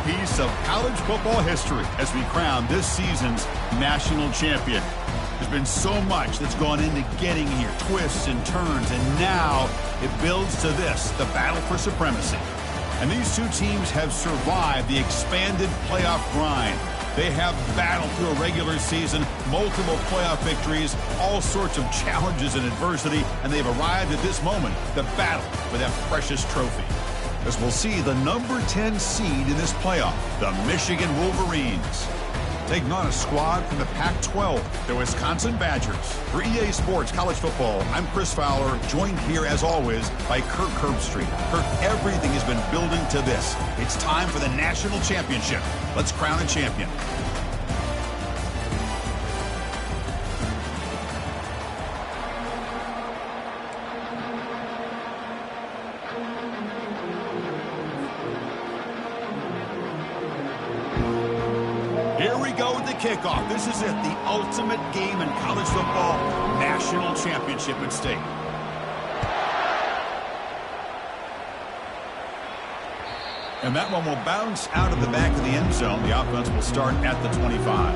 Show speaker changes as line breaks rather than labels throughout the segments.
piece of college football history as we crown this season's national champion. There's been so much that's gone into getting here, twists and turns, and now it builds to this, the battle for supremacy. And these two teams have survived the expanded playoff grind. They have battled through a regular season, multiple playoff victories, all sorts of challenges and adversity, and they've arrived at this moment, the battle for that precious trophy. As we'll see the number 10 seed in this playoff, the Michigan Wolverines, taking on a squad from the Pac-12, the Wisconsin Badgers. For EA Sports College Football, I'm Chris Fowler, joined here as always by Kirk Herbstreit. Kirk, everything has been building to this. It's time for the national championship. Let's crown a champion. Here we go with the kickoff. This is it, the ultimate game in college football, national championship at stake. And that one will bounce out of the back of the end zone. The offense will start at the 25.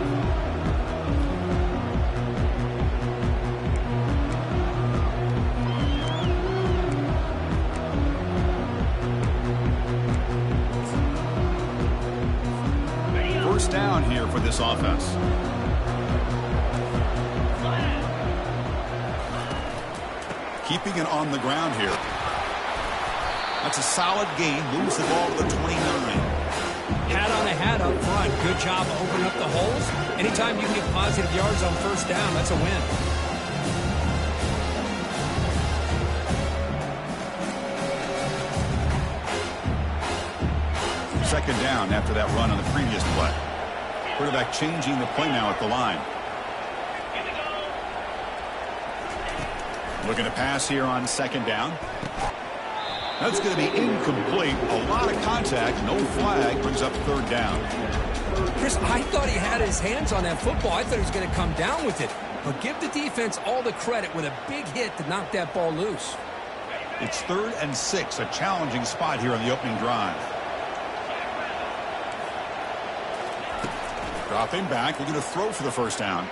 First down here for this offense. Keeping it on the ground here. That's a solid gain. Moves the ball to the 29.
Hat on a hat up front. Good job opening up the holes. Anytime you can get positive yards on first down, that's a win.
Second down after that run on the previous play. Quarterback changing the play now at the line. Looking to pass here on second down. That's going to be incomplete. A lot of contact. No flag. Brings up third down.
Chris, I thought he had his hands on that football. I thought he was going to come down with it. But give the defense all the credit with a big hit to knock that ball loose.
It's 3rd and 6. A challenging spot here on the opening drive. Dropping back. We're going to throw for the first down.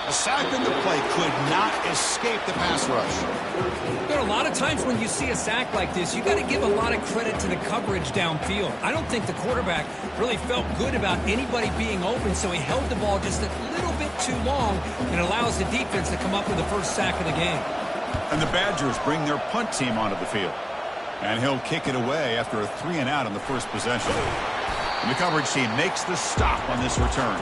A sack in the play could not escape the pass rush.
There are a lot of times when you see a sack like this, you got to give a lot of credit to the coverage downfield. I don't think the quarterback really felt good about anybody being open, so he held the ball just a little bit too long and allows the defense to come up with the first sack of the game.
And the Badgers bring their punt team onto the field. And he'll kick it away after a 3-and-out on the first possession. And the coverage team makes the stop on this return.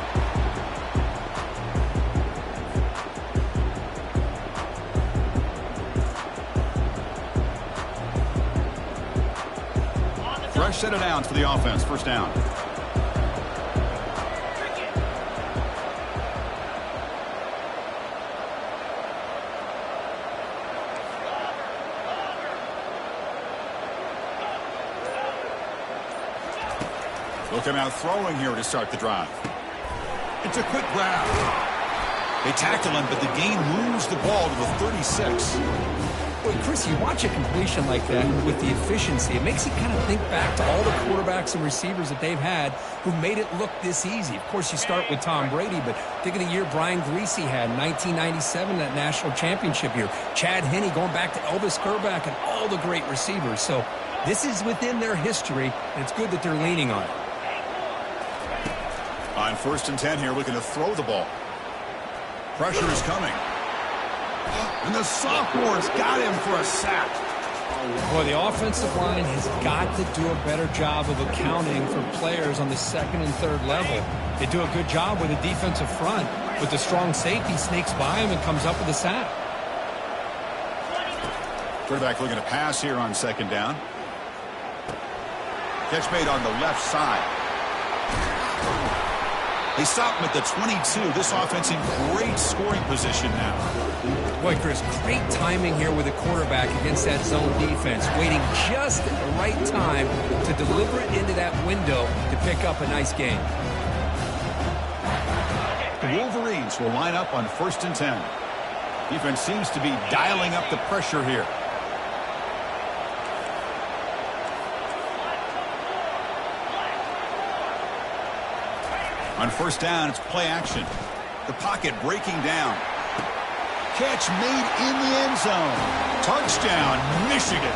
Fresh set of downs for the offense. First down. Looking out throwing here to start the drive. It's a quick grab. They tackle him, but the gain moves the ball to the 36.
Well, Chris, you watch a completion like that with the efficiency, it makes you kind of think back to all the quarterbacks and receivers that they've had who made it look this easy. Of course, you start with Tom Brady, but think of the year Brian Greasy had in 1997, that national championship year. Chad Henne going back to Elvis Kerback and all the great receivers. So this is within their history, and it's good that they're leaning on it.
On 1st and 10 here, looking to throw the ball. Pressure is coming. And the sophomore's got him for a sack.
Boy, the offensive line has got to do a better job of accounting for players on the 2nd and 3rd level. They do a good job with the defensive front, but the strong safety sneaks by him and comes up with a sack.
Quarterback looking to pass here on 2nd down. Catch made on the left side. They stop him at the 22. This offense in great scoring position now.
Boy, Chris, great timing here with the quarterback against that zone defense, waiting just at the right time to deliver it into that window to pick up a nice gain.
The Wolverines will line up on 1st and 10. Defense seems to be dialing up the pressure here. On first down, it's play action. The pocket breaking down. Catch made in the end zone. Touchdown, Michigan.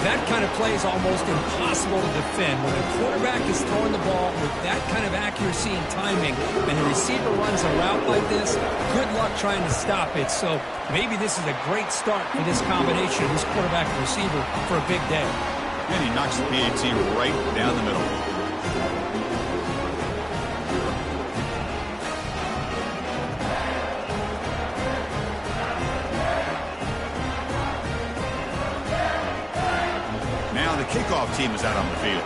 That kind of play is almost impossible to defend. When the quarterback is throwing the ball with that kind of accuracy and timing, and the receiver runs a route like this, good luck trying to stop it. So maybe this is a great start for this combination of this quarterback and receiver for a big day.
And he knocks the PAT right down the middle. Now the kickoff team is out on the field.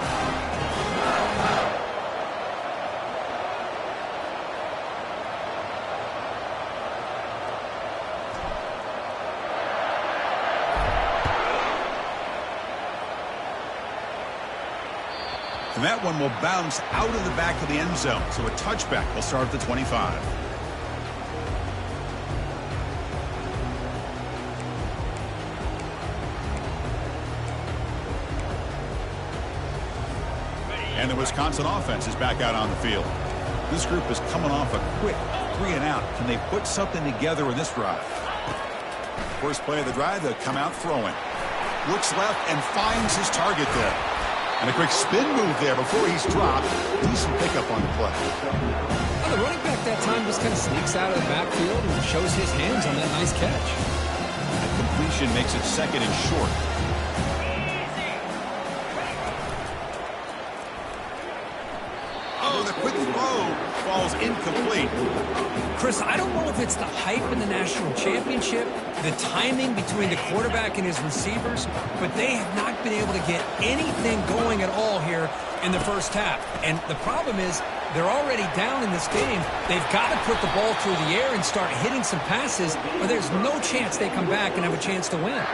And that one will bounce out of the back of the end zone. So a touchback will start at the 25. And the Wisconsin offense is back out on the field. This group is coming off a quick 3 and out. Can they put something together in this drive? First play of the drive, they'll come out throwing. Looks left and finds his target there. And a quick spin move there before he's dropped. Decent pickup on the play.
Well, the running back that time just kind of sneaks out of the backfield and shows his hands on that nice catch.
That completion makes it second and short. Oh, the quick throw falls incomplete.
Chris, I don't know if it's the hype in the national championship, the timing between the quarterback and his receivers, but they have not been able to get anything going at all here in the first half. And the problem is they're already down in this game. They've got to put the ball through the air and start hitting some passes, or there's no chance they come back and have a chance to win.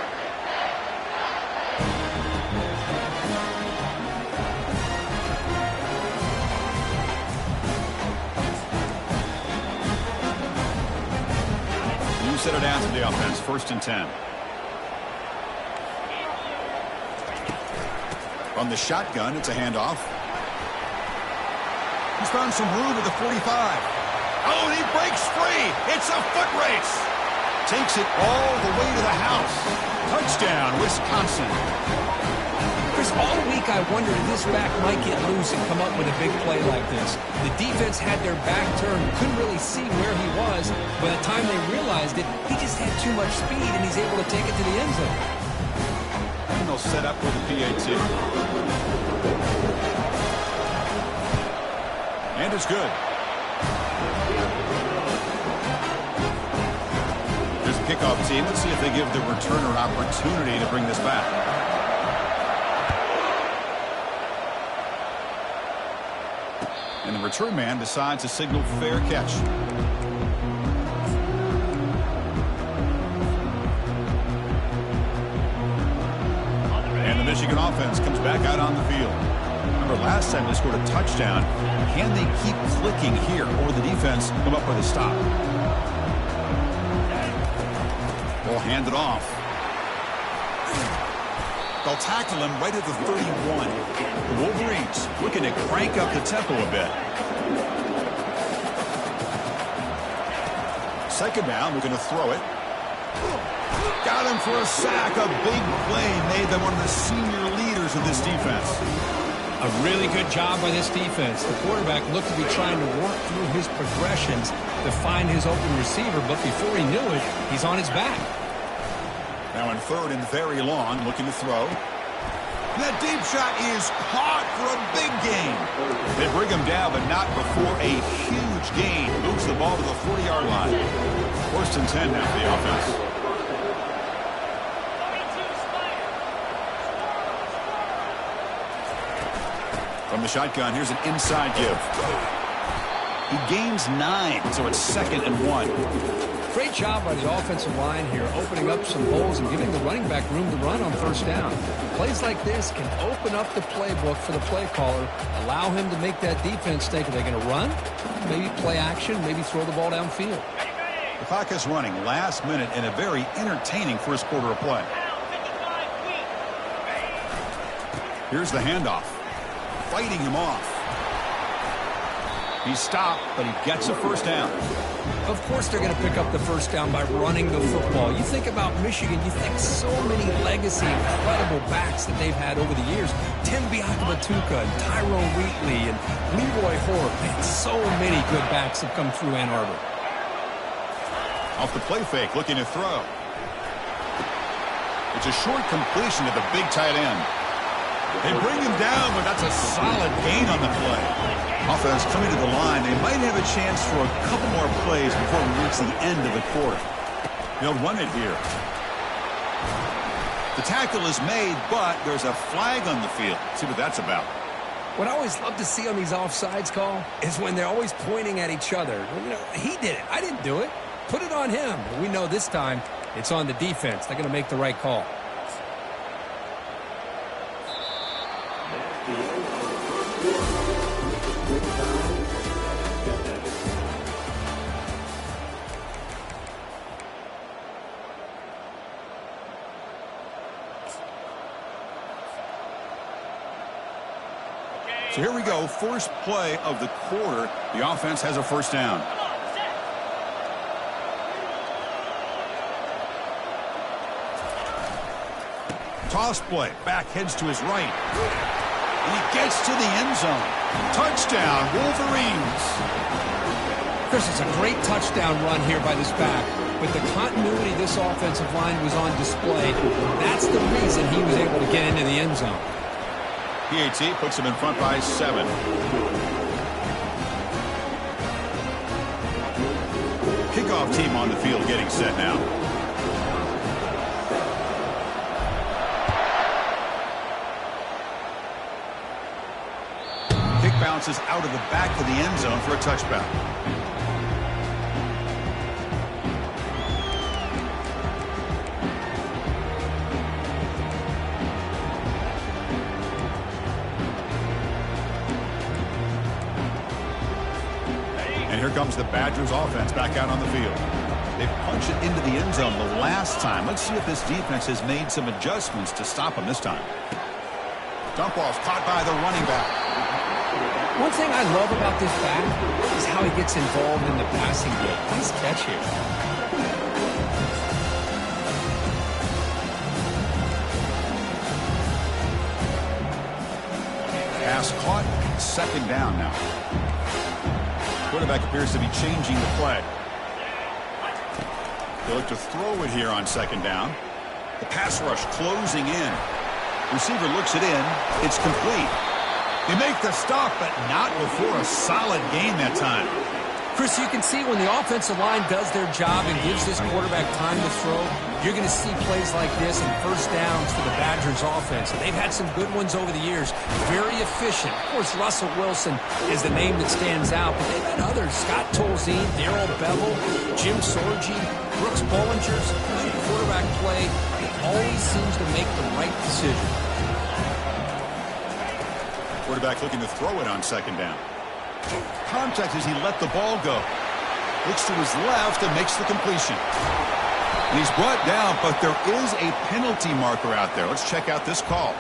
Set it down to the offense. First and 10. From the shotgun, it's a handoff. He's found some room at the 45. Oh, and he breaks free. It's a foot race. Takes it all the way to the house. Touchdown, Wisconsin.
Chris, all week I wondered if this back might get loose and come up with a big play like this. The defense had their back turned, couldn't really see where he was. By the time they realized it, he just had too much speed, and he's able to take it to the end zone.
And they'll set up with the PAT. And it's good. There's the kickoff team. Let's see if they give the returner an opportunity to bring this back. And the return man decides to signal fair catch. And the Michigan offense comes back out on the field. Remember, last time they scored a touchdown. Can they keep clicking here, or the defense come up with a stop? They'll hand it off. They'll tackle him right at the 31. The Wolverines looking to crank up the tempo a bit. Second down, looking to throw it. Got him for a sack. A big play made them one of the senior leaders of this defense.
A really good job by this defense. The quarterback looked to be trying to work through his progressions to find his open receiver, but before he knew it, he's on his back.
Now in third and very long, looking to throw. That deep shot is caught for a big gain. They bring him down, but not before a huge gain. Moves the ball to the 40-yard line. First and 10 now for the offense. From the shotgun, here's an inside give. He gains 9, so it's second and 1.
Great job by the offensive line here, opening up some holes and giving the running back room to run on first down. Plays like this can open up the playbook for the play caller, allow him to make that defense think, are they going to run? Maybe play action, maybe throw the ball downfield.
The clock is running last minute in a very entertaining first quarter of play. Here's the handoff. Fighting him off. He's stopped, but he gets a first down.
Of course they're going to pick up the first down by running the football. You think about Michigan, you think so many legacy, incredible backs that they've had over the years. Tim Biakabatuka and Tyrone Wheatley and Leroy Hoare. Man, so many good backs have come through Ann Arbor.
Off the play fake, looking to throw. It's a short completion to the big tight end. They bring him down, but that's a solid gain on the play. Offense coming to the line. They might have a chance for a couple more plays before we reach the end of the quarter. They'll run it here. The tackle is made, but there's a flag on the field. See what that's about.
What I always love to see on these offsides call is when they're always pointing at each other. Well, you know, he did it. I didn't do it. Put it on him. But we know this time it's on the defense. They're going to make the right call.
So here we go, first play of the quarter. The offense has a first down. Toss play, back heads to his right. And he gets to the end zone. Touchdown, Wolverines.
Chris, it's a great touchdown run here by this back. With the continuity this offensive line was on display, that's the reason he was able to get into the end zone.
PAT puts him in front by 7. Kickoff team on the field getting set now. Kick bounces out of the back of the end zone for a touchback. Here comes the Badgers offense back out on the field. They punch it into the end zone the last time. Let's see if this defense has made some adjustments to stop them this time. Dump off caught by the running back.
One thing I love about this back is how he gets involved in the passing game. Nice catch here.
Pass caught, second down now. Quarterback appears to be changing the play. They look to throw it here on second down. The pass rush closing in. Receiver looks it in. It's complete. They make the stop, but not before a solid gain that time.
Chris, you can see when the offensive line does their job and gives this quarterback time to throw, you're going to see plays like this and first downs for the Badgers offense. And they've had some good ones over the years. Very efficient. Of course, Russell Wilson is the name that stands out, but they've had others. Scott Tolzien, Darrell Bevel, Jim Sorgi, Brooks Bollinger's quarterback play. He always seems to make the right decision.
Quarterback looking to throw it on second down. Contact as he let the ball go. Looks to his left and makes the completion. And he's brought down, but there is a penalty marker out there. Let's check out this call.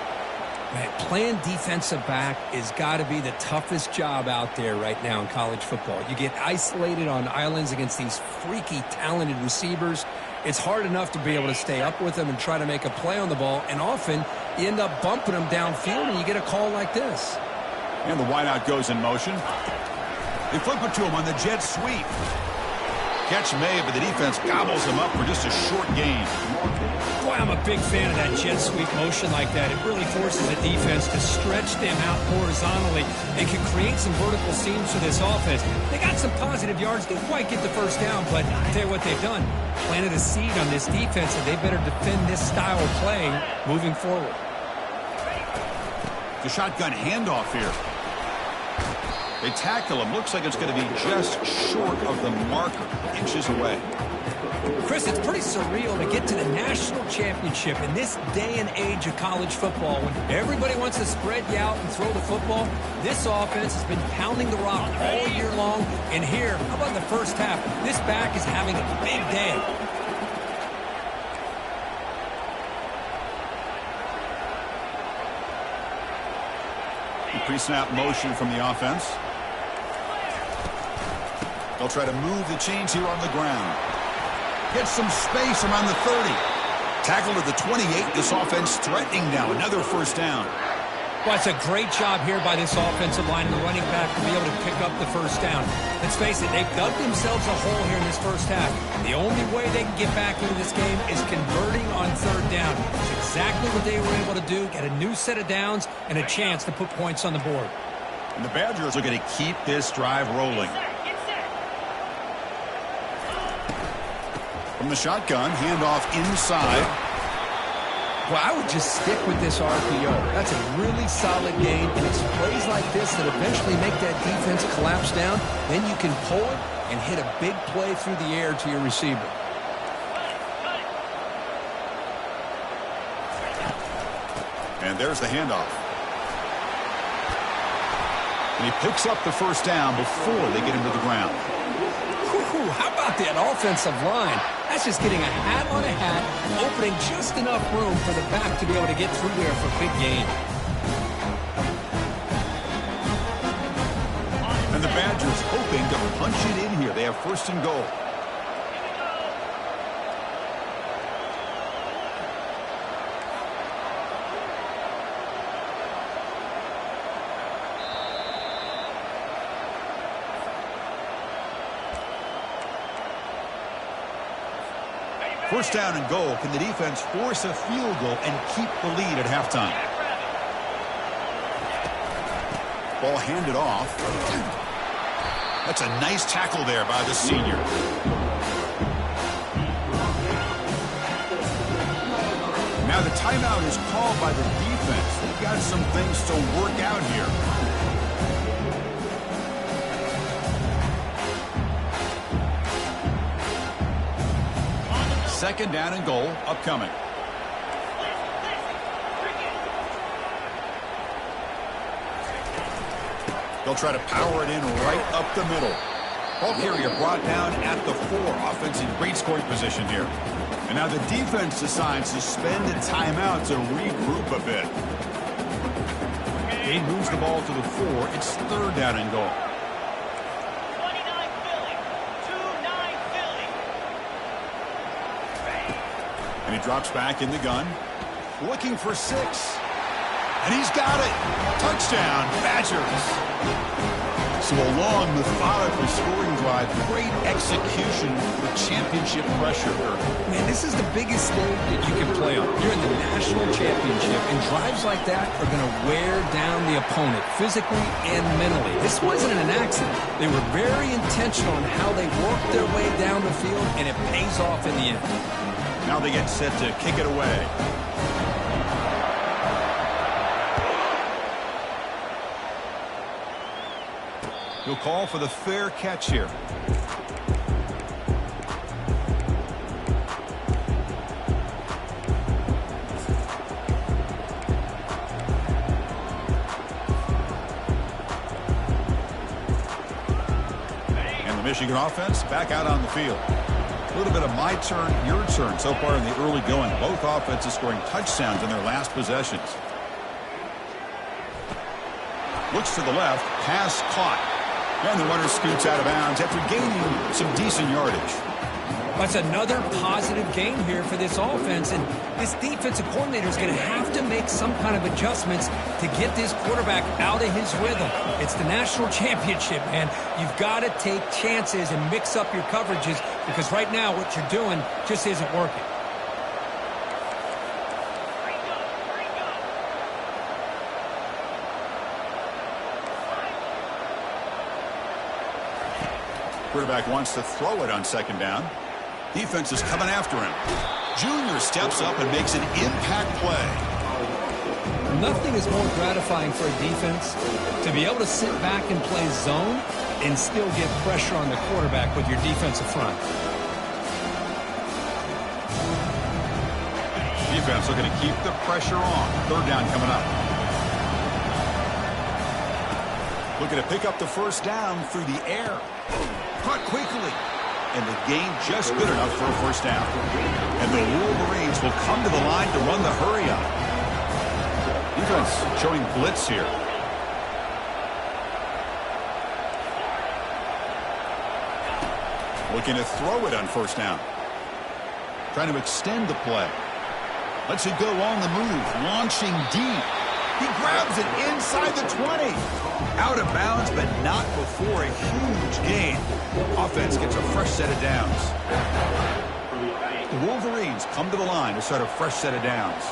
Man, playing defensive back has got to be the toughest job out there right now in college football. You get isolated on islands against these freaky, talented receivers. It's hard enough to be able to stay up with them and try to make a play on the ball, and often you end up bumping them downfield and you get a call like this.
And the wideout goes in motion. They flip it to him on the jet sweep. Catch made, but the defense gobbles him up for just a short gain.
Boy, I'm a big fan of that jet sweep motion like that. It really forces the defense to stretch them out horizontally and can create some vertical seams for this offense. They got some positive yards. Didn't quite get the first down, but I'll tell you what they've done. Planted a seed on this defense, and they better defend this style of play moving forward.
The shotgun handoff here. They tackle him. Looks like it's going to be just short of the marker, inches away.
Chris, it's pretty surreal to get to the national championship in this day and age of college football when everybody wants to spread you out and throw the football. This offense has been pounding the rock all year long. And here, how about the first half? This back is having a big day.
Pre-snap motion from the offense. They'll try to move the chains here on the ground. Get some space around the 30. Tackle to the 28. This offense threatening now. Another first down.
Well, it's a great job here by this offensive line and the running back to be able to pick up the first down. Let's face it, they've dug themselves a hole here in this first half. The only way they can get back into this game is converting on third down. It's exactly what they were able to do, get a new set of downs and a chance to put points on the board.
And the Badgers are going to keep this drive rolling. From the shotgun, handoff inside.
Well, I would just stick with this RPO. That's a really solid game, and it's plays like this that eventually make that defense collapse down. Then you can pull it and hit a big play through the air to your receiver.
And there's the handoff. And he picks up the first down before they get him to the ground.
Ooh, how about that offensive line? That's just getting a hat on a hat, opening just enough room for the back to be able to get through there for a big gain.
And the Badgers hoping to punch it in here. They have first and goal. First down and goal. Can the defense force a field goal and keep the lead at halftime? Ball handed off. That's a nice tackle there by the senior. Now the timeout is called by the defense. They've got some things to work out here. Second down and goal upcoming. They'll try to power it in right up the middle. Ball carrier brought down at the 4. Offense in great scoring position here. And now the defense decides to spend a timeout to regroup a bit. He moves the ball to the 4. It's third down and goal. And he drops back in the gun. Looking for 6. And he's got it. Touchdown, Badgers. So a long, methodical scoring drive. Great execution with championship pressure.
Man, this is the biggest stage that you can play on. You're in the national championship, and drives like that are going to wear down the opponent physically and mentally. This wasn't an accident. They were very intentional on how they worked their way down the field, and it pays off in the end.
Now they get set to kick it away. He'll call for the fair catch here. And the Michigan offense back out on the field. A little bit of my turn, your turn so far in the early going. Both offenses scoring touchdowns in their last possessions. Looks to the left, pass caught. And the runner scoots out of bounds after gaining some decent yardage.
That's another positive gain here for this offense, and this defensive coordinator is going to have to make some kind of adjustments to get this quarterback out of his rhythm. It's the national championship, man. You've got to take chances and mix up your coverages, because right now what you're doing just isn't working.
Quarterback wants to throw it on second down. Defense is coming after him. Junior steps up and makes an impact play.
Nothing is more gratifying for a defense to be able to sit back and play zone and still get pressure on the quarterback with your defensive front.
Defense looking to keep the pressure on. Third down coming up. Looking to pick up the first down through the air. Caught quickly. And the gain just good enough for a first down. And the Wolverines will come to the line to run the hurry-up. Defense showing blitz here. Looking to throw it on first down. Trying to extend the play. Lets it go on the move. Launching deep. He grabs it inside the 20. Out of bounds, but not before a huge gain. Offense gets a fresh set of downs. The Wolverines come to the line to start a fresh set of downs.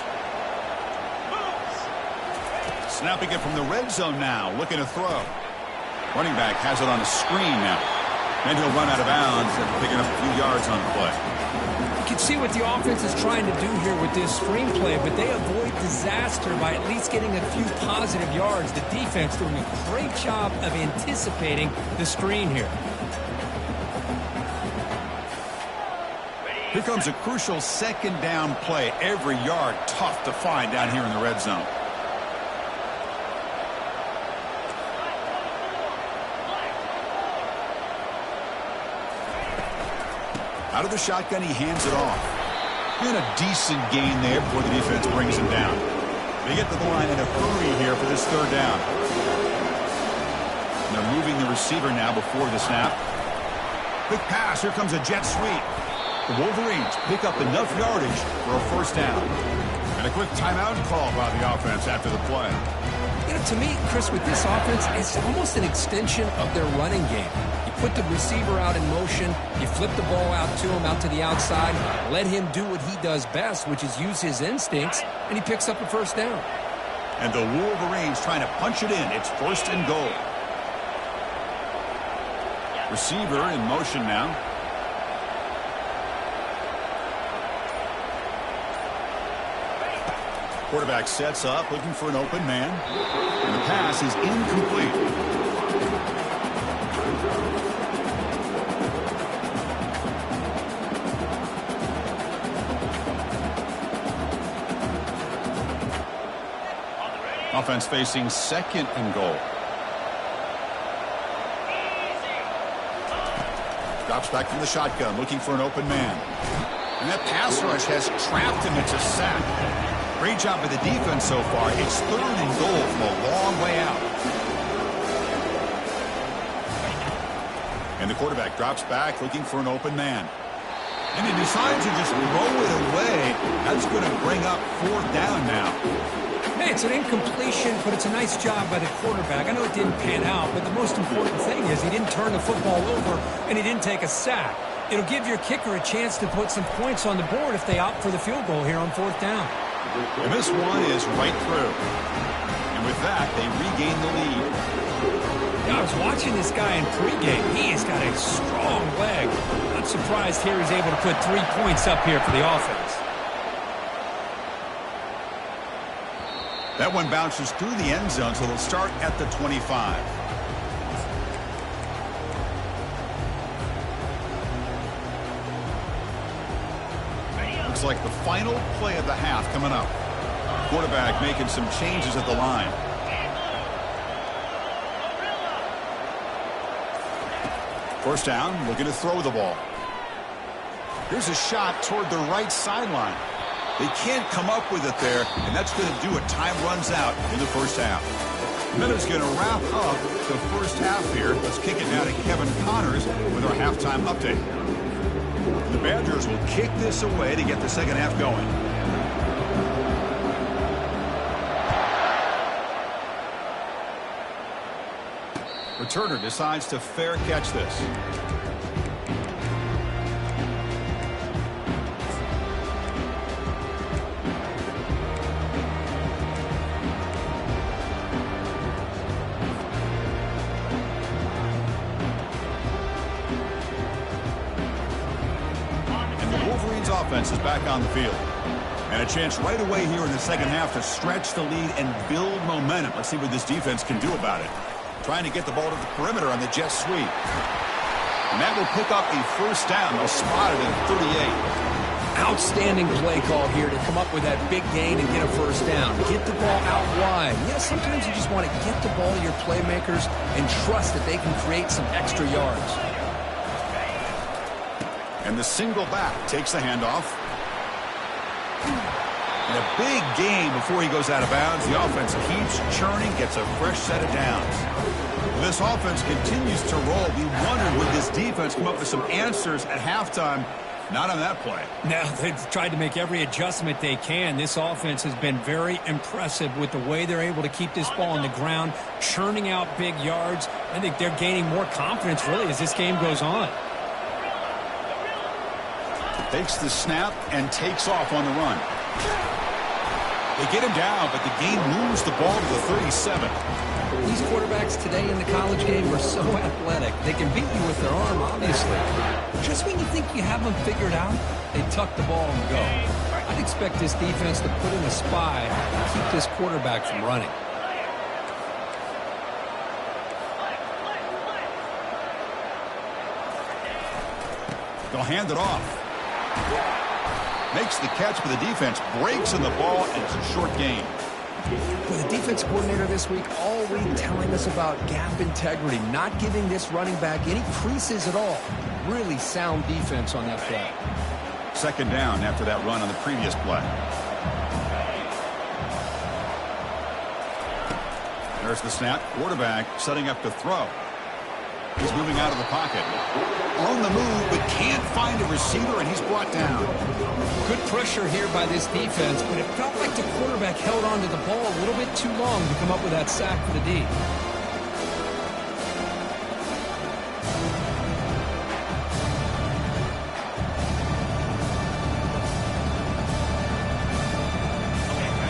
Snapping it from the red zone now. Looking to throw. Running back has it on a screen now. Then he'll run out of bounds and picking up a few yards on the play.
You can see what the offense is trying to do here with this screenplay, but they avoid disaster by at least getting a few positive yards. The defense doing a great job of anticipating the screen here.
Here comes a crucial second down play. Every yard tough to find down here in the red zone. Out of the shotgun, he hands it off. And a decent gain there before the defense brings him down. They get to the line in a hurry here for this third down. And they're moving the receiver now before the snap. Quick pass. Here comes a jet sweep. The Wolverines pick up enough yardage for a first down. And a quick timeout call by the offense after the play.
You know, to me, Chris, with this offense, it's almost an extension of their running game. You put the receiver out in motion, you flip the ball out to him, out to the outside, let him do what he does best, which is use his instincts, and he picks up a first down.
And the Wolverines trying to punch it in. It's first and goal. Receiver in motion now. Quarterback sets up, looking for an open man. And the pass is incomplete. Offense facing second and goal. Drops back from the shotgun, looking for an open man. And that pass rush has trapped him. It's a sack. Great job by the defense so far. It's third and goal from a long way out. And the quarterback drops back, looking for an open man. And he decides to just throw it away. That's going to bring up fourth down now.
Hey, it's an incompletion, but it's a nice job by the quarterback. I know it didn't pan out, but the most important thing is he didn't turn the football over and he didn't take a sack. It'll give your kicker a chance to put some points on the board if they opt for the field goal here on fourth down.
And this one is right through. And with that, they regain the lead.
Yeah, I was watching this guy in pregame. He has got a strong leg. I'm surprised here he's able to put 3 points up here for the offense.
That one bounces through the end zone, so they'll start at the 25. Looks like the final play of the half coming up. Quarterback making some changes at the line. First down, looking to throw the ball. Here's a shot toward the right sideline. They can't come up with it there, and that's going to do it. Time runs out in the first half. Minutes going to wrap up the first half here. Let's kick it now to Kevin Connors with our halftime update. The Badgers will kick this away to get the second half going. Returner decides to fair catch this. Offense is back on the field. And a chance right away here in the second half to stretch the lead and build momentum. Let's see what this defense can do about it. Trying to get the ball to the perimeter on the jet sweep. And that will pick up a first down. They'll spot it at 38.
Outstanding play call here to come up with that big gain and get a first down. Get the ball out wide. Yeah, sometimes you just want to get the ball to your playmakers and trust that they can create some extra yards.
And the single back takes the handoff. And a big gain before he goes out of bounds. The offense keeps churning, gets a fresh set of downs. This offense continues to roll. We wondered, would this defense come up with some answers at halftime? Not on that play.
No, they've tried to make every adjustment they can. This offense has been very impressive with the way they're able to keep this ball on the ground, churning out big yards. I think they're gaining more confidence, really, as this game goes on.
Takes the snap and takes off on the run. They get him down, but the game moves the ball to the 37.
These quarterbacks today in the college game are so athletic. They can beat you with their arm, obviously. Just when you think you have them figured out, they tuck the ball and go. I'd expect this defense to put in a spy and keep this quarterback from running.
They'll hand it off. Makes the catch, but the defense breaks in the ball, and it's a short gain.
With the defense coordinator this week all week telling us about gap integrity, not giving this running back any creases at all. Really sound defense on that play.
Second down after that run on the previous play. There's the snap. Quarterback setting up to throw. He's moving out of the pocket. On the move, but can't find a receiver, and he's brought down.
Good pressure here by this defense, but it felt like the quarterback held on to the ball a little bit too long to come up with that sack for the D.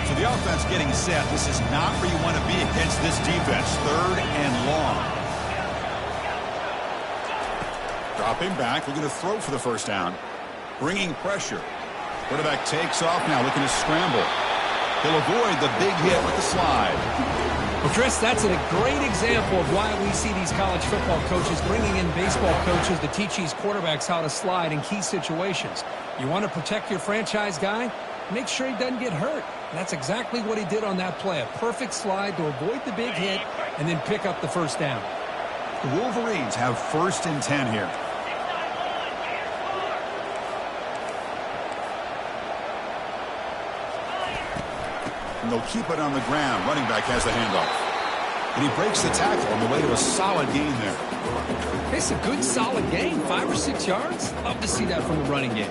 So the offense getting set. This is not where you want to be against this defense. Third and long. Dropping back, looking to throw for the first down. Bringing pressure. Quarterback takes off now, looking to scramble. He'll avoid the big hit with the slide.
Well, Chris, that's a great example of why we see these college football coaches bringing in baseball coaches to teach these quarterbacks how to slide in key situations. You want to protect your franchise guy? Make sure he doesn't get hurt. And that's exactly what he did on that play. A perfect slide to avoid the big hit and then pick up the first down.
The Wolverines have 1st and 10 here. And they'll keep it on the ground. Running back has the handoff. And he breaks the tackle on the way to a solid gain there.
It's a good, solid gain. 5 or 6 yards. Love to see that from the running game.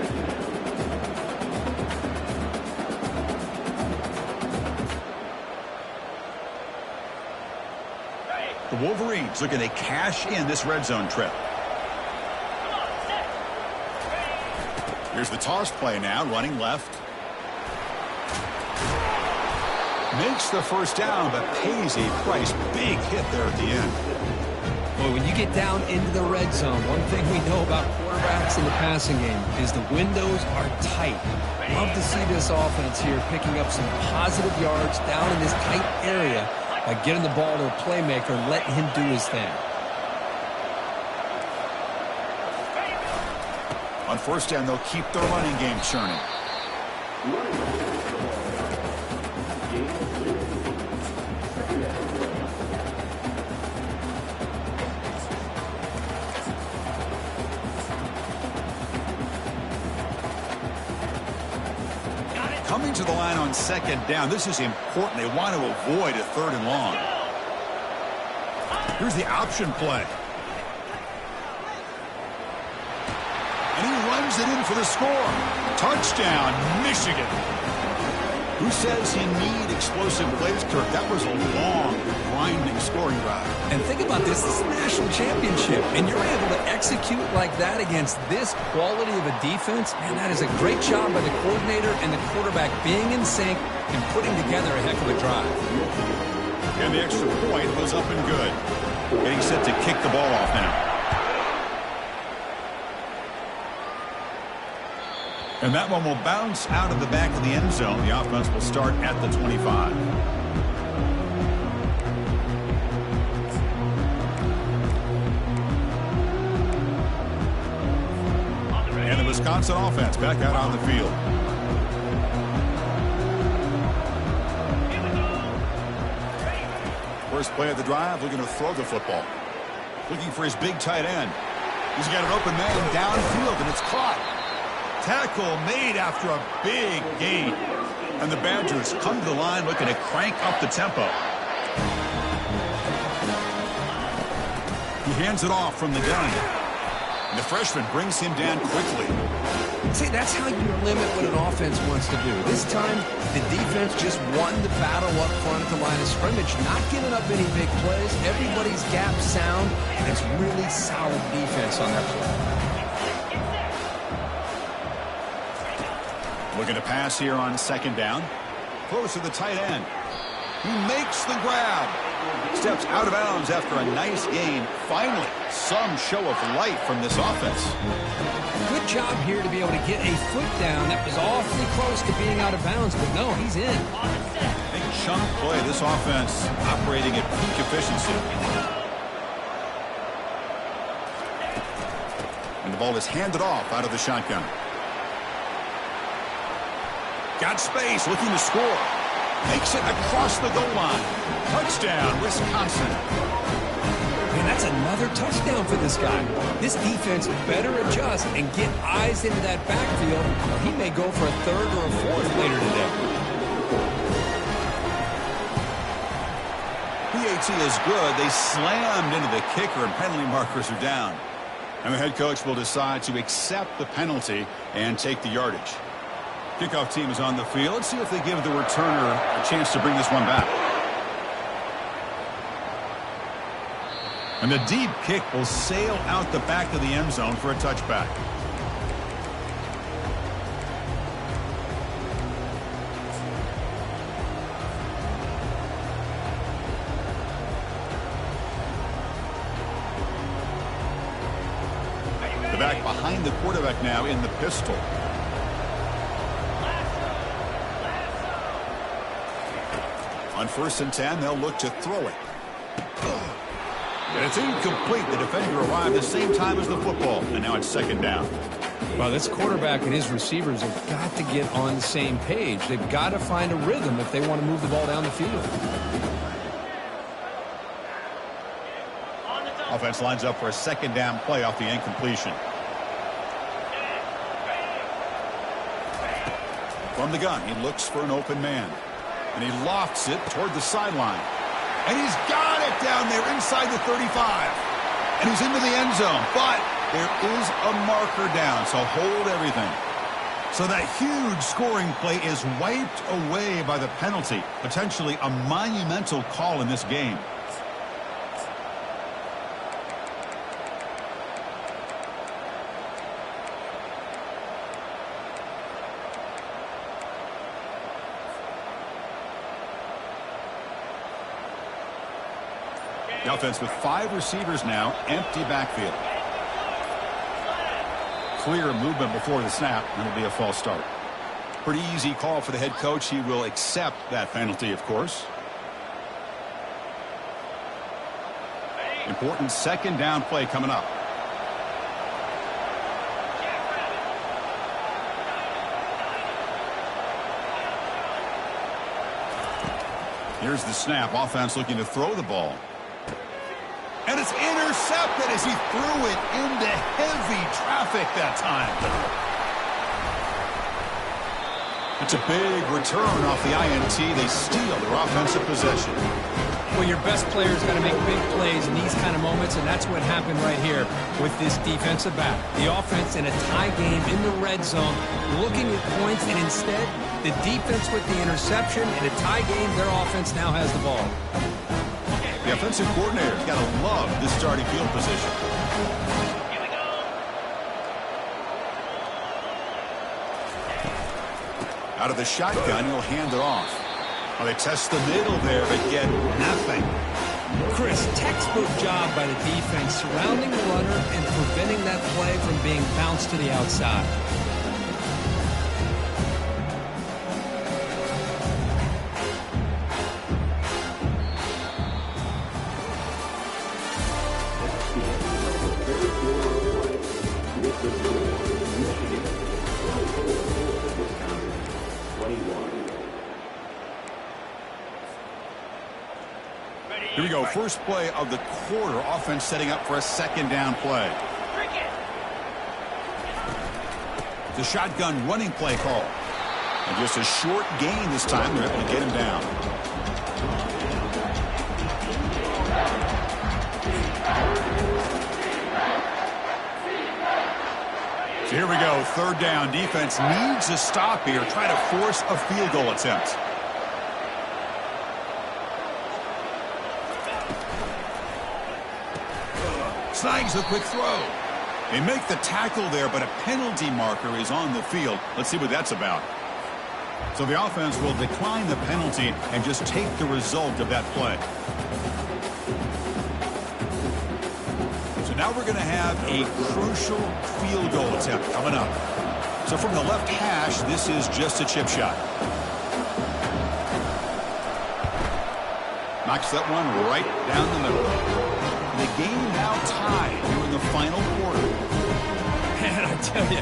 The Wolverines looking to cash in this red zone trip. Here's the toss play now, running left. Makes the first down, but pays a price. Big hit there at the end.
Boy, when you get down into the red zone, one thing we know about quarterbacks in the passing game is the windows are tight. Love to see this offense here picking up some positive yards down in this tight area by getting the ball to a playmaker and letting him do his thing.
On first down, they'll keep their running game churning. Coming to the line on second down. This is important. They want to avoid a 3rd and long. Here's the option play. And he runs it in for the score. Touchdown, Michigan. Who says you need explosive plays, Kirk? That was a long, grinding scoring drive.
And think about this. This is a national championship, and you're able to execute like that against this quality of a defense. Man, that is a great job by the coordinator and the quarterback being in sync and putting together a heck of a drive.
And the extra point was up and good. Getting set to kick the ball off now. And that one will bounce out of the back of the end zone. The offense will start at the 25. And the Wisconsin offense back out on the field. First play of the drive, looking to throw the football. Looking for his big tight end. He's got an open man downfield, and it's caught. Tackle made after a big gain. And the Badgers come to the line looking to crank up the tempo. He hands it off from the gun. And the freshman brings him down quickly.
See, that's how you limit what an offense wants to do. This time, the defense just won the battle up front at the line of scrimmage, not giving up any big plays. Everybody's gap sound, and it's really solid defense on that play.
Looking to pass here on second down. Close to the tight end. He makes the grab. Steps out of bounds after a nice gain. Finally, some show of life from this offense.
Good job here to be able to get a foot down. That was awfully close to being out of bounds, but no, he's in.
Big chunk play. This offense operating at peak efficiency. And the ball is handed off out of the shotgun. Got space, looking to score. Makes it across the goal line. Touchdown, Wisconsin.
And that's another touchdown for this guy. This defense better adjust and get eyes into that backfield, or he may go for a third or a fourth later today.
PAT is good. They slammed into the kicker, and penalty markers are down. And the head coach will decide to accept the penalty and take the yardage. Kickoff team is on the field. Let's see if they give the returner a chance to bring this one back. And the deep kick will sail out the back of the end zone for a touchback. The back behind the quarterback now in the pistol. On 1st and 10, they'll look to throw it. And it's incomplete. The defender arrived at the same time as the football. And now it's second down.
Well, this quarterback and his receivers have got to get on the same page. They've got to find a rhythm if they want to move the ball down the field.
Offense lines up for a second down play off the incompletion. From the gun, he looks for an open man. And he lofts it toward the sideline. And he's got it down there inside the 35. And he's into the end zone. But there is a marker down, so hold everything. So that huge scoring play is wiped away by the penalty. Potentially a monumental call in this game. The offense with 5 receivers now, empty backfield. Clear movement before the snap, and it'll be a false start. Pretty easy call for the head coach. He will accept that penalty, of course. Important second down play coming up. Here's the snap. Offense looking to throw the ball. And it's intercepted as he threw it into heavy traffic that time. It's a big return off the INT. They steal their offensive possession.
Well, your best players got to make big plays in these kind of moments, and that's what happened right here with this defensive back. The offense in a tie game in the red zone, looking at points, and instead, the defense with the interception. In a tie game, their offense now has the ball.
The offensive coordinator's got to love this starting field position.
Here we go.
Out of the shotgun, he'll hand it off. Well, they test the middle there, but get nothing.
Chris, textbook job by the defense surrounding the runner and preventing that play from being bounced to the outside.
Here we go. First play of the quarter. Offense setting up for a second down play. The shotgun running play call. And just a short gain this time. They're able to get him down. Here we go, third down. Defense needs a stop here. Try to force a field goal attempt. Snags a quick throw. They make the tackle there, but a penalty marker is on the field. Let's see what that's about. So the offense will decline the penalty and just take the result of that play. So now we're going to have a crucial field goal attempt coming up. So from the left hash, this is just a chip shot. Knocks that one right down the middle. The game now tied here in the final quarter.
Man, I tell you,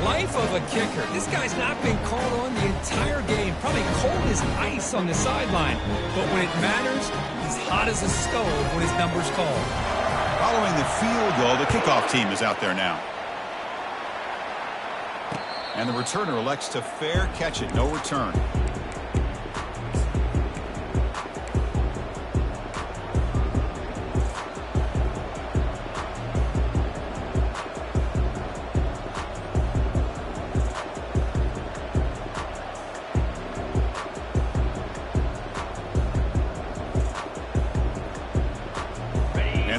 life of a kicker. This guy's not been called on the entire game. Probably cold as ice on the sideline. But when it matters, he's hot as a stove when his number's called.
Following the field goal, the kickoff team is out there now. And the returner elects to fair catch it. No return.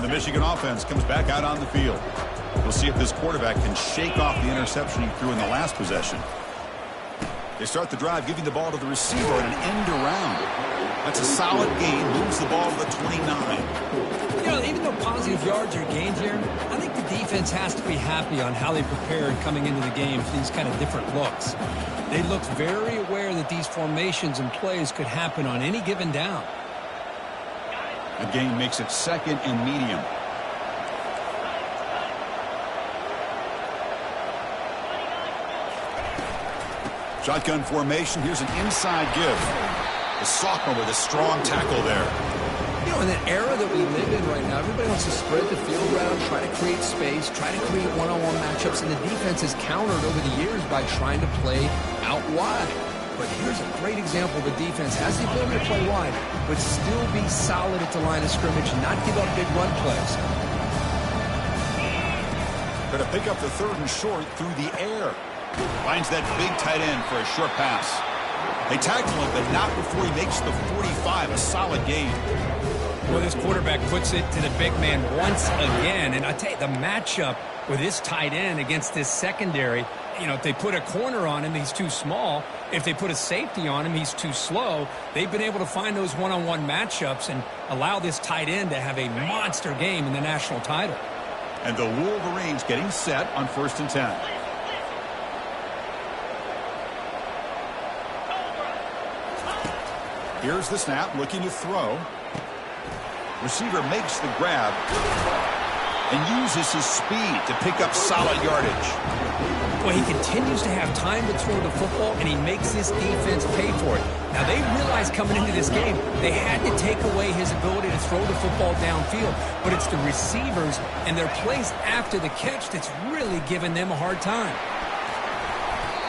Michigan offense comes back out on the field. We'll see if this quarterback can shake off the interception he threw in the last possession. They start the drive giving the ball to the receiver and an end around. That's a solid gain. Moves the ball to the 29.
You know, even though positive yards are gained here, I think the defense has to be happy on how they prepared coming into the game for these kind of different looks. They looked very aware that these formations and plays could happen on any given down.
The gain makes it second and medium. Shotgun formation. Here's an inside give. The sophomore with a strong tackle there.
You know, in that era that we live in right now, everybody wants to spread the field around, try to create space, try to create one-on-one matchups, and the defense has countered over the years by trying to play out wide. But here's a great example of a defense has the ability to play wide, but still be solid at the line of scrimmage and not give up big run plays.
Going to pick up the third and short through the air. Finds that big tight end for a short pass. They tackle him, but not before he makes the 45. A solid gain.
Well, this quarterback puts it to the big man once again. And I tell you, the matchup with this tight end against this secondary, you know, if they put a corner on him, he's too small. If they put a safety on him, he's too slow. They've been able to find those one-on-one matchups and allow this tight end to have a monster game in the national title.
And the Wolverines getting set on 1st and 10. Here's the snap, looking to throw. Receiver makes the grab and uses his speed to pick up solid yardage.
Well, he continues to have time to throw the football, and he makes this defense pay for it. Now, they realized coming into this game they had to take away his ability to throw the football downfield, but it's the receivers and their plays after the catch that's really giving them a hard time.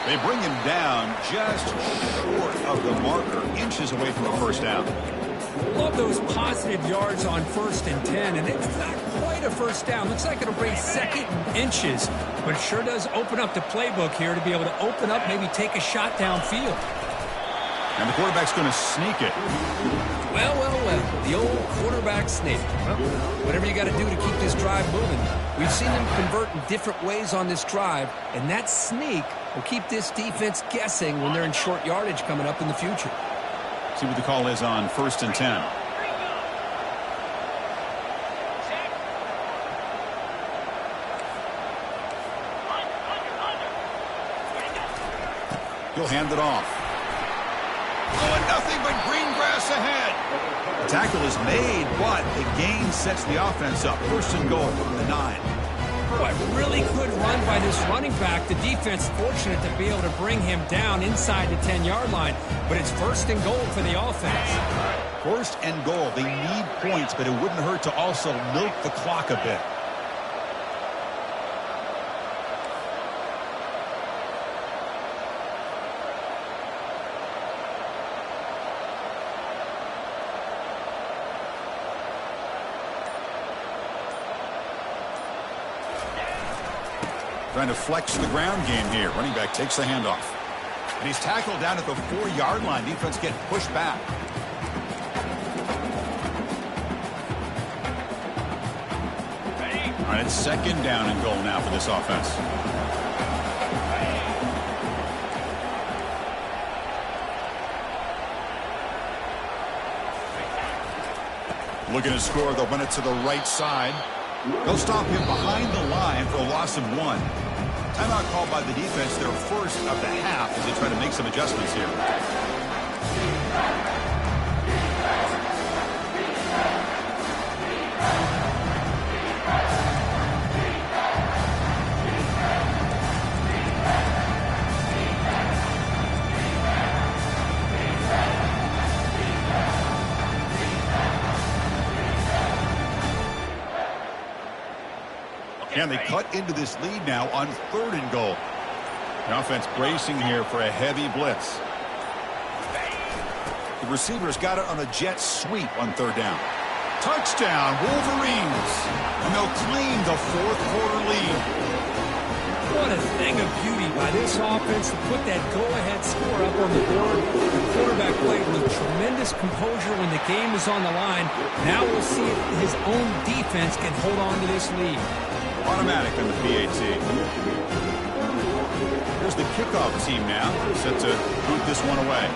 They bring him down just short of the marker, inches away from a first down.
Love those positive yards on 1st and 10, and it's not quite a first down. Looks like it'll bring second and inches, but it sure does open up the playbook here to be able to open up, maybe take a shot downfield.
And the quarterback's going to sneak it.
Well, the old quarterback sneak. Well, whatever you got to do to keep this drive moving. We've seen them convert in different ways on this drive, and that sneak will keep this defense guessing when they're in short yardage coming up in the future.
See what the call is on 1st and 10. He'll hand it off. Oh, and nothing but green grass ahead. The tackle is made, but the gain sets the offense up. 1st and goal from the 9.
Boy, really good run by this running back. The defense fortunate to be able to bring him down inside the 10-yard line, but it's 1st and goal for the offense.
1st and goal. They need points, but it wouldn't hurt to also milk the clock a bit. Trying to flex the ground game here. Running back takes the handoff. And he's tackled down at the 4-yard line. Defense getting pushed back. All right, it's 2nd down and goal now for this offense. Looking to score, they'll run it to the right side. They'll stop him behind the line for a loss of 1. Timeout called by the defense, their first of the half, as they try to make some adjustments here. And they cut into this lead now on 3rd and goal. The offense bracing here for a heavy blitz. The receivers got it on a jet sweep on 3rd down. Touchdown, Wolverines. And they'll claim the 4th quarter lead.
What a thing of beauty by this offense to put that go-ahead score up on the board. The quarterback played with tremendous composure when the game was on the line. Now we'll see if his own defense can hold on to this lead.
Automatic on the PAT. Here's the kickoff team now, set to boot this one away.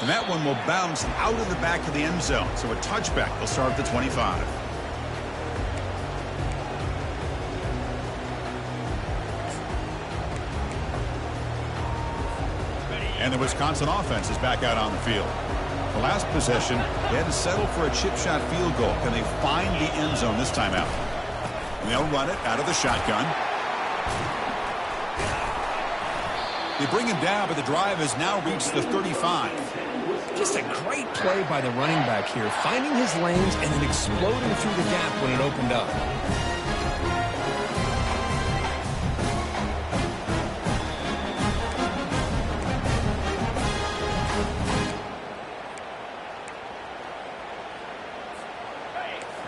And that one will bounce out of the back of the end zone. So a touchback will start at the 25. And the Wisconsin offense is back out on the field. The last possession, they had to settle for a chip shot field goal. Can they find the end zone this time out? And they'll run it out of the shotgun. They bring him down, but the drive has now reached the 35.
Just a great play by the running back here, finding his lanes and then exploding through the gap when it opened up.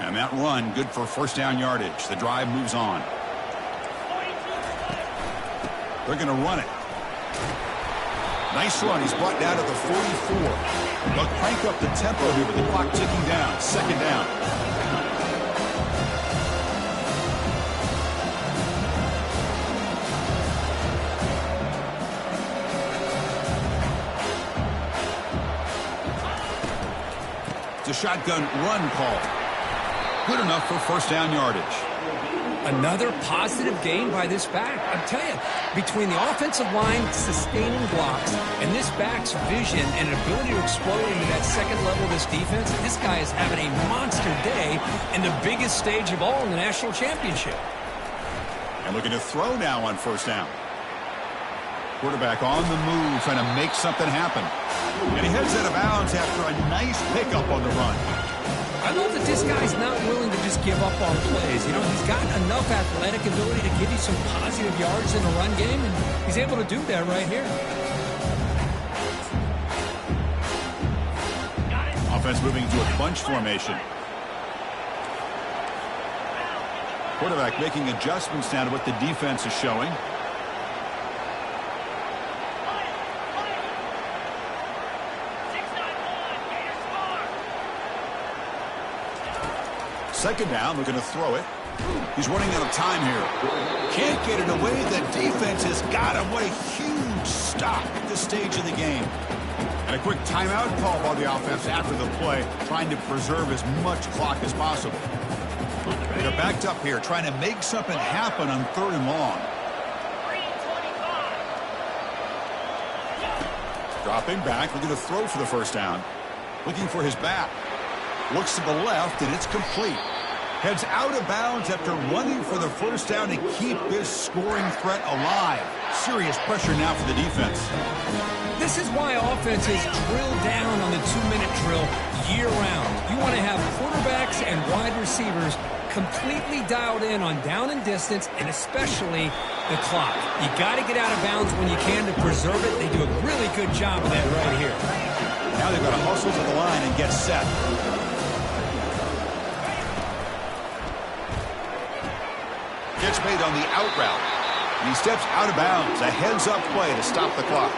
And that run, good for 1st down yardage. The drive moves on. They're going to run it. Nice run. He's brought down to the 44. They'll crank up the tempo here with the clock ticking down. 2nd down. It's a shotgun run call. Good enough for 1st down yardage.
Another positive gain by this back. I'm telling you, between the offensive line sustaining blocks and this back's vision and ability to explode into that 2nd level of this defense, this guy is having a monster day in the biggest stage of all in the national championship.
And looking to throw now on 1st down. Quarterback on the move, trying to make something happen. And he heads out of bounds after a nice pickup on the run.
I love that this guy's not willing to just give up on plays. You know, he's got enough athletic ability to give you some positive yards in the run game, and he's able to do that right here.
Offense moving to a bunch formation. Quarterback making adjustments now to what the defense is showing. Second down, looking to throw it. He's running out of time here. Can't get it away. The defense has got him. What a huge stop at this stage of the game. And a quick timeout call by the offense after the play, trying to preserve as much clock as possible. They're backed up here, trying to make something happen on 3rd and long. Dropping back, looking to throw for the 1st down. Looking for his back. Looks to the left, and it's complete. Heads out of bounds after running for the 1st down to keep this scoring threat alive. Serious pressure now for the defense.
This is why offenses drill down on the 2-minute drill year-round. You want to have quarterbacks and wide receivers completely dialed in on down and distance, and especially the clock. You got to get out of bounds when you can to preserve it. They do a really good job of that right here.
Now they've got to hustle to the line and get set. Gets made on the out route. And he steps out of bounds. A heads-up play to stop the clock.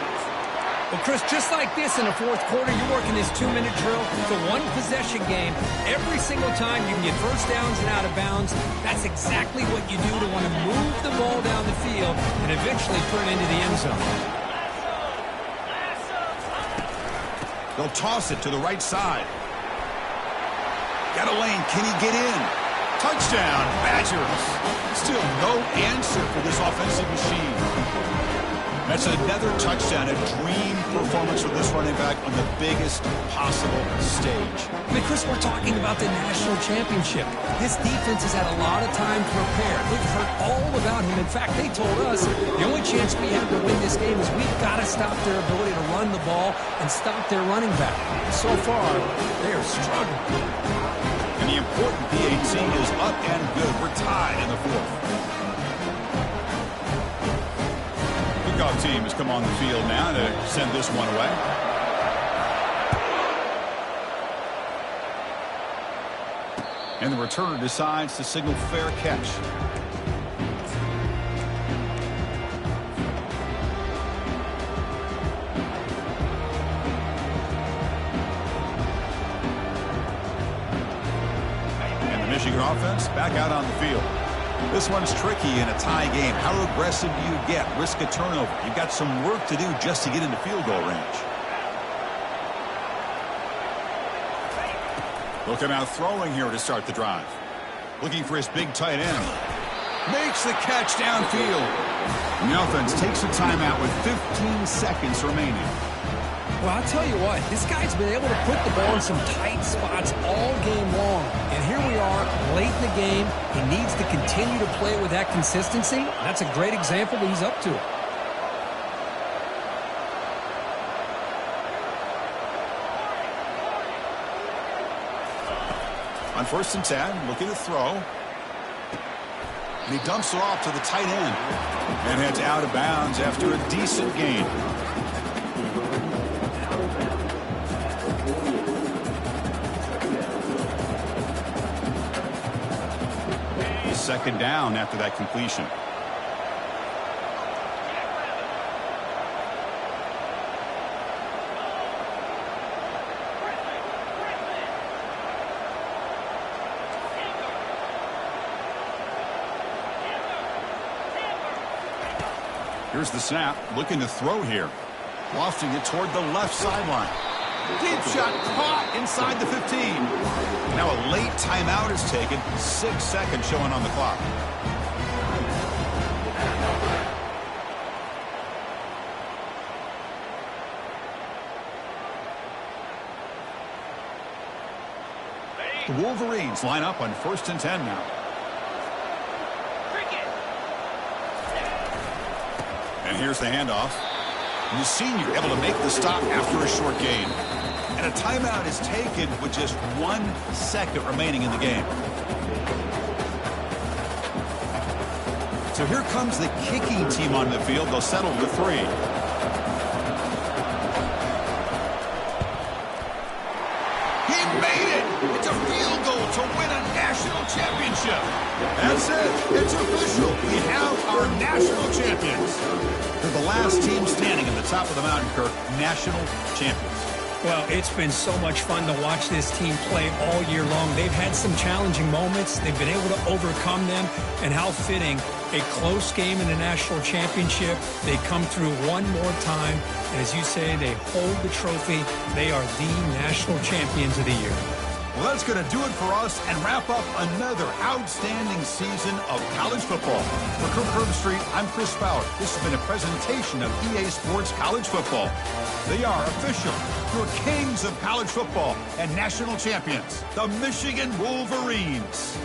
Well, Chris, just like this in the fourth quarter, you're working this 2-minute drill. It's a one-possession game. Every single time you can get first downs and out of bounds. That's exactly what you do to want to move the ball down the field and eventually put it into the end zone.
They'll toss it to the right side. Got a lane. Can he get in? Touchdown, Badgers. Still no answer for this offensive machine. That's another touchdown, a dream performance for this running back on the biggest possible stage.
I mean, Chris, we're talking about the national championship. This defense has had a lot of time to prepare. They've heard all about him. In fact, they told us the only chance we have to win this game is we've got to stop their ability to run the ball and stop their running back. So far, they are struggling.
And the important PAT is up and good. We're tied in the fourth. Kickoff team has come on the field now to send this one away. And the returner decides to signal fair catch. And the Michigan offense back out on the field. This one's tricky in a tie game. How aggressive do you get? Risk a turnover. You've got some work to do just to get into field goal range. They'll come out throwing here to start the drive. Looking for his big tight end. Makes the catch downfield. And the offense takes a timeout with 15 seconds remaining.
Well, I'll tell you what, this guy's been able to put the ball in some tight spots all game long. And here we are, late in the game. He needs to continue to play with that consistency. That's a great example that he's up to it.
On 1st and 10, looking to throw. And he dumps it off to the tight end. And heads out of bounds after a decent gain. Second down after that completion. Here's the snap, looking to throw here. Lofting it toward the left sideline. Deep shot caught inside the 15. Now a late timeout is taken. 6 seconds showing on the clock. The Wolverines line up on 1st and 10 now. And here's the handoff. And the senior able to make the stop after a short gain. And a timeout is taken with just 1 second remaining in the game. So here comes the kicking team on the field. They'll settle with 3. He made it! It's a field goal to win a national championship. That's it. It's official. We have our national champions. They're the last team standing at the top of the mountain, Kirk. National champions.
Well, it's been so much fun to watch this team play all year long. They've had some challenging moments. They've been able to overcome them. And how fitting, a close game in the national championship. They come through one more time. And as you say, they hold the trophy. They are the national champions of the year.
Well, that's going to do it for us and wrap up another outstanding season of college football. For Kirk Herbstreit, I'm Chris Fowler. This has been a presentation of EA Sports College Football. They are official, your kings of college football and national champions, the Michigan Wolverines.